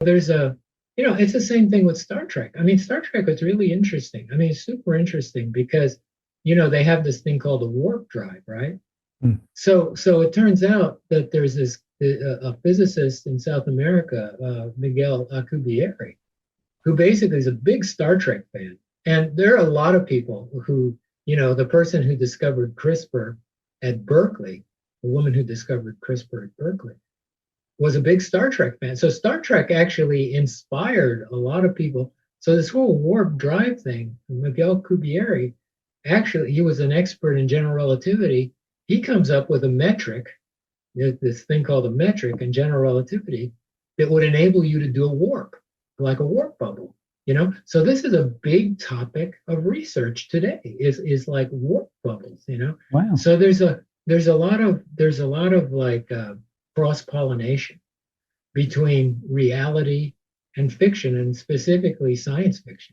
there's a, it's the same thing with Star Trek. I mean, Star Trek was really interesting. I mean, it's super interesting because, they have this thing called the warp drive, right? Mm. So it turns out that there's this a physicist in South America, Miguel Alcubierre, who basically is a big Star Trek fan. And there are a lot of people who, the person who discovered CRISPR at Berkeley, the woman who discovered CRISPR at Berkeley, was a big Star Trek fan. So Star Trek actually inspired a lot of people. So this whole warp drive thing, Miguel Alcubierre, actually, he was an expert in general relativity. He comes up with a metric, this thing called a metric in general relativity, that would enable you to do a warp, like a warp bubble. So this is a big topic of research today. Is like warp bubbles. Wow. So there's a lot of like cross pollination between reality and fiction, and specifically science fiction.